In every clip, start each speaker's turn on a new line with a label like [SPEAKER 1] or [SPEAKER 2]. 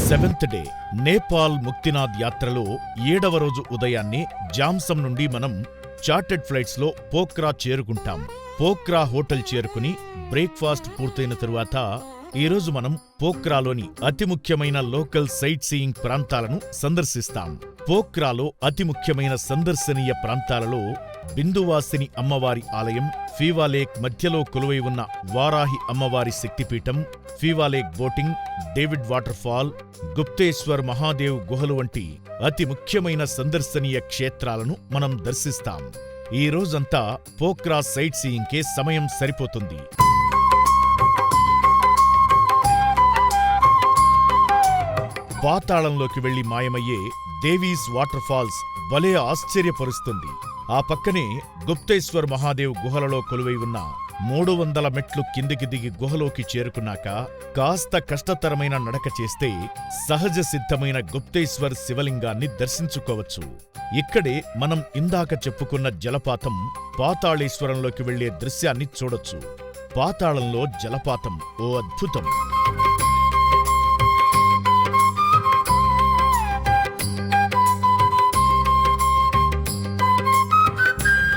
[SPEAKER 1] Seventh day Nepal Muktinath యాత్రలో 7వ రోజు ఉదయాన్నే జామ్సమ్ నుండి మనం చార్టెడ్ ఫ్లైట్స్లో పోఖ్రా చేరుకుంటాం. పోఖ్రా హోటల్ చేరుకుని బ్రేక్ఫాస్ట్ పూర్తయిన తరువాత ఈరోజు మనం పోఖ్రాలోని అతి ముఖ్యమైన లోకల్ సైట్ సీయింగ్ ప్రాంతాలను సందర్శిస్తాం. పోఖ్రాలో అతి ముఖ్యమైన సందర్శనీయ ప్రాంతాలలో బిందువాసిని అమ్మవారి ఆలయం, ఫీవాలేక్ మధ్యలో కొలువై ఉన్న వారాహి అమ్మవారి శక్తిపీఠం, ఫీవాలేక్ బోటింగ్, డేవిడ్ వాటర్ ఫాల్, గుప్తేశ్వర్ మహాదేవ్ గుహలు వంటి అతి ముఖ్యమైన సందర్శనీయ క్షేత్రాలను మనం దర్శిస్తాం. ఈ రోజంతా పోఖ్రా సైట్ సీయింగ్కే సమయం సరిపోతుంది. పాతాళంలోకి వెళ్లి మాయమయ్యే దేవీస్ వాటర్ ఫాల్స్ భలే ఆశ్చర్యపరుస్తుంది. ఆ పక్కనే గుప్తేశ్వర్ మహాదేవ్ గుహలలో కొలువై ఉన్న 300 మెట్లు కిందికి దిగి గుహలోకి చేరుకున్నాక కాస్త కష్టతరమైన నడక చేస్తే సహజ సిద్ధమైన గుప్తేశ్వర్ శివలింగాన్ని దర్శించుకోవచ్చు. ఇక్కడే మనం ఇందాక చెప్పుకున్న జలపాతం పాతాళేశ్వరంలోకి వెళ్లే దృశ్యాన్ని చూడొచ్చు. పాతాళంలో జలపాతం ఓ అద్భుతం.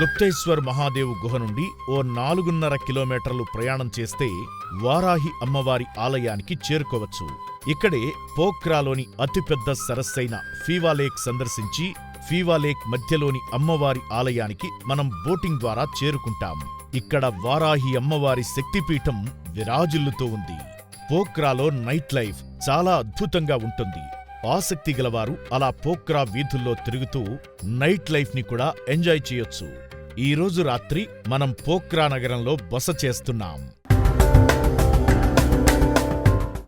[SPEAKER 1] గుప్తేశ్వర్ మహాదేవ్ గుహ నుండి ఓ 4.5 కిలోమీటర్లు ప్రయాణం చేస్తే వారాహి అమ్మవారి ఆలయానికి చేరుకోవచ్చు. ఇక్కడే పోఖ్రాలోని అతిపెద్ద సరస్సైన ఫీవాలేక్ సందర్శించి ఫీవాలేక్ మధ్యలోని అమ్మవారి ఆలయానికి మనం బోటింగ్ ద్వారా చేరుకుంటాం. ఇక్కడ వారాహి అమ్మవారి శక్తిపీఠం విరాజిల్లుతూ ఉంది. పోఖ్రాలో నైట్ లైఫ్ చాలా అద్భుతంగా ఉంటుంది. ఆసక్తి గలవారు అలా పోఖ్రా వీధుల్లో తిరుగుతూ నైట్ లైఫ్ ని కూడా ఎంజాయ్ చేయొచ్చు. ఈ రోజు రాత్రి మనం పోఖ్రా నగరంలో బస చేస్తున్నాం.